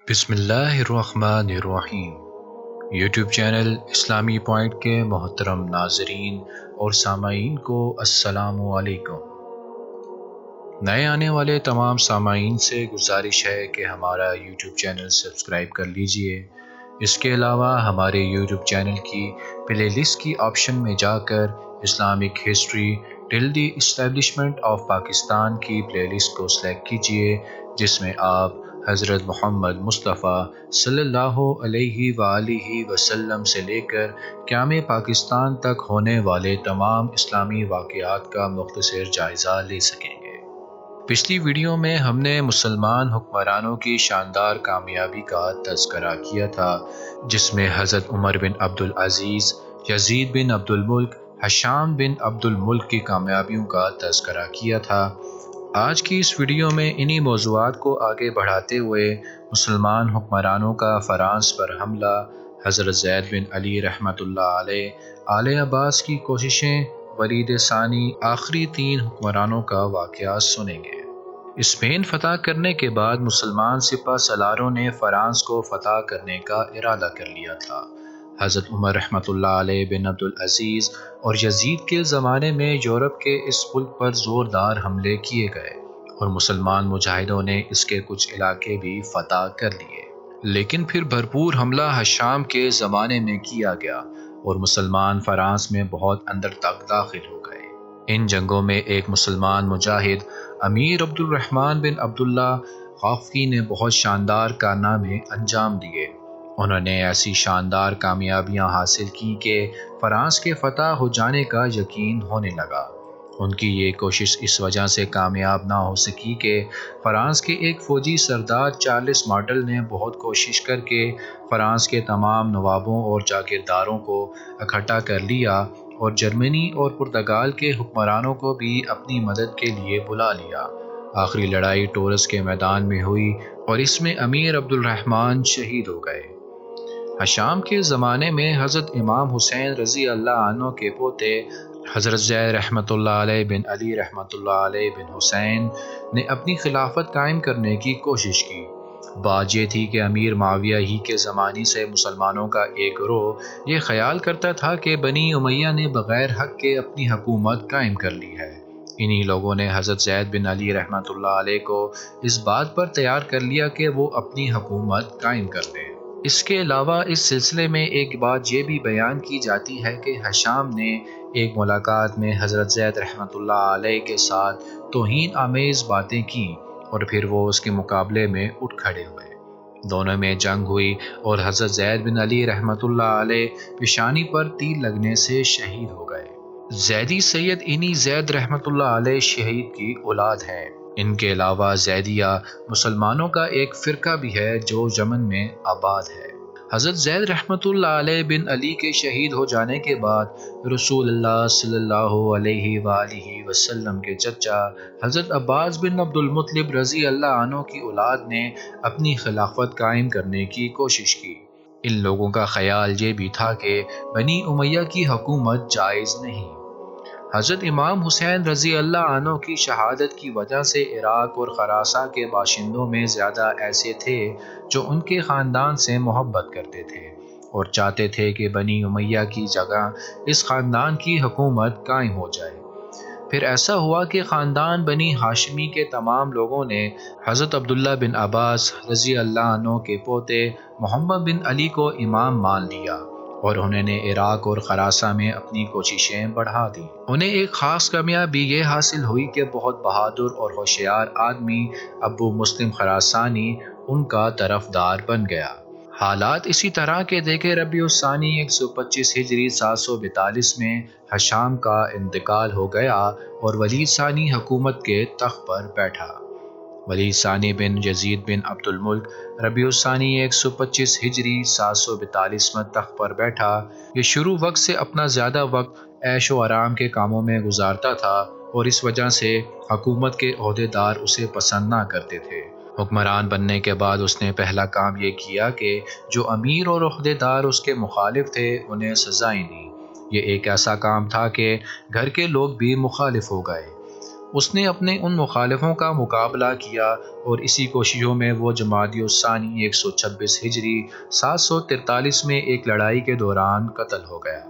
بسم اللہ الرحمن الرحیم۔ یوٹیوب چینل اسلامی پوائنٹ کے محترم ناظرین اور سامعین کو السلام علیکم۔ نئے آنے والے تمام سامعین سے گزارش ہے کہ ہمارا یوٹیوب چینل سبسکرائب کر لیجئے۔ اس کے علاوہ ہمارے یوٹیوب چینل کی پلے لسٹ کی آپشن میں جا کر Islamic history till the establishment of Pakistan کی پلے لسٹ کو سلیکٹ کیجئے، جس میں آپ حضرت محمد مصطفیٰ صلی اللہ علیہ وآلہ وسلم سے لے کر قیام پاکستان تک ہونے والے تمام اسلامی واقعات کا مختصر جائزہ لے سکیں گے۔ پچھلی ویڈیو میں ہم نے مسلمان حکمرانوں کی شاندار کامیابی کا تذکرہ کیا تھا، جس میں حضرت عمر بن عبدالعزیز، یزید بن عبدالملک، ہشام بن عبدالملک کی کامیابیوں کا تذکرہ کیا تھا۔ آج کی اس ویڈیو میں انہی موضوعات کو آگے بڑھاتے ہوئے مسلمان حکمرانوں کا فرانس پر حملہ، حضرت زید بن علی رحمۃ اللہ علیہ، آل عباس کی کوششیں، ولید ثانی، آخری 3 حکمرانوں کا واقعہ سنیں گے۔ اسپین فتح کرنے کے بعد مسلمان سپہ سالاروں نے فرانس کو فتح کرنے کا ارادہ کر لیا تھا۔ حضرت عمر رحمۃ اللہ علیہ بن عبدالعزیز اور یزید کے زمانے میں یورپ کے اس ملک پر زوردار حملے کیے گئے اور مسلمان مجاہدوں نے اس کے کچھ علاقے بھی فتح کر لیے، لیکن پھر بھرپور حملہ ہشام کے زمانے میں کیا گیا اور مسلمان فرانس میں بہت اندر تک داخل ہو گئے۔ ان جنگوں میں ایک مسلمان مجاہد امیر عبد الرحمن بن عبداللہ غافقی نے بہت شاندار کارنامے انجام دیے۔ انہوں نے ایسی شاندار کامیابیاں حاصل کی کہ فرانس کے فتح ہو جانے کا یقین ہونے لگا۔ ان کی یہ کوشش اس وجہ سے کامیاب نہ ہو سکی کہ فرانس کے ایک فوجی سردار چارلس مارٹل نے بہت کوشش کر کے فرانس کے تمام نوابوں اور جاگیرداروں کو اکٹھا کر لیا اور جرمنی اور پرتگال کے حکمرانوں کو بھی اپنی مدد کے لیے بلا لیا۔ آخری لڑائی ٹورس کے میدان میں ہوئی اور اس میں امیر عبد الرحمن شہید ہو گئے۔ ہشام کے زمانے میں حضرت امام حسین رضی اللہ عنہ کے پوتے حضرت زید رحمۃ اللہ علیہ بن علی رحمۃ اللہ علیہ بن حسین نے اپنی خلافت قائم کرنے کی کوشش کی۔ بات یہ تھی کہ امیر معاویہ ہی کے زمانے سے مسلمانوں کا ایک گروہ یہ خیال کرتا تھا کہ بنی امیہ نے بغیر حق کے اپنی حکومت قائم کر لی ہے۔ انہی لوگوں نے حضرت زید بن علی رحمۃ اللہ علیہ کو اس بات پر تیار کر لیا کہ وہ اپنی حکومت قائم کر دیں۔ اس کے علاوہ اس سلسلے میں ایک بات یہ بھی بیان کی جاتی ہے کہ ہشام نے ایک ملاقات میں حضرت زید رحمۃ اللہ علیہ کے ساتھ توہین آمیز باتیں کی اور پھر وہ اس کے مقابلے میں اٹھ کھڑے ہوئے۔ دونوں میں جنگ ہوئی اور حضرت زید بن علی رحمۃ اللہ علیہ پیشانی پر تیر لگنے سے شہید ہو گئے۔ زیدی سید انہی زید رحمۃ اللہ علیہ شہید کی اولاد ہیں۔ ان کے علاوہ زیدیہ مسلمانوں کا ایک فرقہ بھی ہے جو یمن میں آباد ہے۔ حضرت زید رحمۃ اللہ علیہ بن علی کے شہید ہو جانے کے بعد رسول اللہ صلی اللہ علیہ وآلہ وسلم کے چچا حضرت عباس بن عبد المطلب رضی اللہ عنہ کی اولاد نے اپنی خلافت قائم کرنے کی کوشش کی۔ ان لوگوں کا خیال یہ بھی تھا کہ بنی امیہ کی حکومت جائز نہیں۔ حضرت امام حسین رضی اللہ عنہ کی شہادت کی وجہ سے عراق اور خراساں کے باشندوں میں زیادہ ایسے تھے جو ان کے خاندان سے محبت کرتے تھے اور چاہتے تھے کہ بنی امیہ کی جگہ اس خاندان کی حکومت قائم ہو جائے۔ پھر ایسا ہوا کہ خاندان بنی ہاشمی کے تمام لوگوں نے حضرت عبداللہ بن عباس رضی اللہ عنہ کے پوتے محمد بن علی کو امام مان لیا اور انہوں نے عراق اور خراساں میں اپنی کوششیں بڑھا دیں۔ انہیں ایک خاص کامیابی یہ حاصل ہوئی کہ بہت بہادر اور ہوشیار آدمی ابو مسلم خراسانی ان کا طرفدار بن گیا۔ حالات اسی طرح کے دیکھے ربیع الثانی 125 ہجری 742 میں ہشام کا انتقال ہو گیا اور ولید ثانی حکومت کے تخت پر بیٹھا۔ ولید ثانی بن یزید بن عبد الملک ربیع الثانی 125 ہجری 742 میں تخت پر بیٹھا۔ یہ شروع وقت سے اپنا زیادہ وقت عیش و آرام کے کاموں میں گزارتا تھا اور اس وجہ سے حکومت کے عہدیدار اسے پسند نہ کرتے تھے۔ حکمران بننے کے بعد اس نے پہلا کام یہ کیا کہ جو امیر اور عہدیدار اس کے مخالف تھے انہیں سزائیں دیں۔ یہ ایک ایسا کام تھا کہ گھر کے لوگ بھی مخالف ہو گئے۔ اس نے اپنے ان مخالفوں کا مقابلہ کیا اور اسی کوششوں میں وہ جمادی الثانی 126 ہجری 743 میں ایک لڑائی کے دوران قتل ہو گیا۔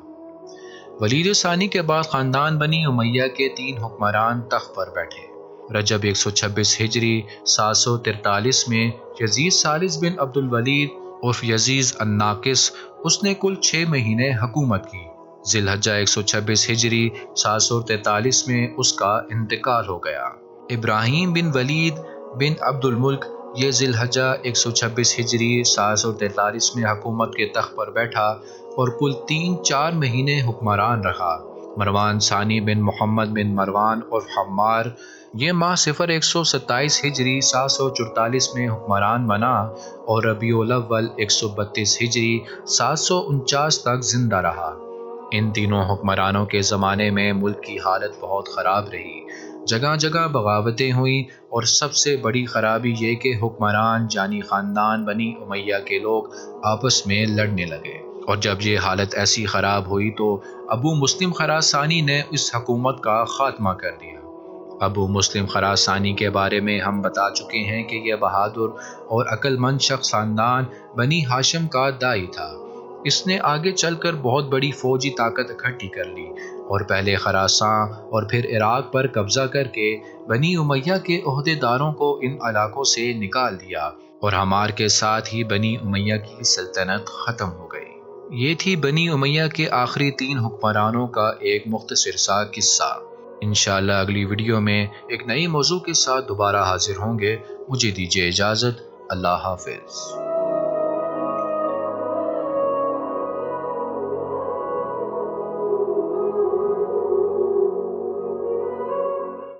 ولید ثانی کے بعد خاندان بنی امیہ کے 3 حکمران تخت پر بیٹھے۔ رجب 126 ہجری 743 میں یزید ثالث بن عبد الولید عرف یزید الناقص اس نے کل 6 مہینے حکومت کی۔ ذی الحجہ 126 ہجری 743 میں اس کا انتقال ہو گیا۔ ابراہیم بن ولید بن عبد الملک یہ ذی الحجہ 126 ہجری 743 میں حکومت کے تخت پر بیٹھا اور کل 3-4 مہینے حکمران رہا۔ مروان ثانی بن محمد بن مروان عرف حمار یہ ماہ صفر 127 ہجری 744 میں حکمران بنا اور ربیع الاول 132 ہجری 749 تک زندہ رہا۔ ان تینوں حکمرانوں کے زمانے میں ملک کی حالت بہت خراب رہی، جگہ جگہ بغاوتیں ہوئیں اور سب سے بڑی خرابی یہ کہ حکمران یعنی خاندان بنی امیہ کے لوگ آپس میں لڑنے لگے، اور جب یہ حالت ایسی خراب ہوئی تو ابو مسلم خراسانی نے اس حکومت کا خاتمہ کر دیا۔ ابو مسلم خراسانی کے بارے میں ہم بتا چکے ہیں کہ یہ بہادر اور عقل مند شخص خاندان بنی ہاشم کا داعی تھا۔ اس نے آگے چل کر بہت بڑی فوجی طاقت اکٹھی کر لی اور پہلے خراساں اور پھر عراق پر قبضہ کر کے بنی امیہ کے عہدیداروں کو ان علاقوں سے نکال دیا، اور ہمار کے ساتھ ہی بنی امیہ کی سلطنت ختم ہو گئی۔ یہ تھی بنی امیہ کے آخری 3 حکمرانوں کا ایک مختصر سا قصہ۔ انشاءاللہ اگلی ویڈیو میں ایک نئی موضوع کے ساتھ دوبارہ حاضر ہوں گے۔ مجھے دیجیے اجازت۔ اللہ حافظ۔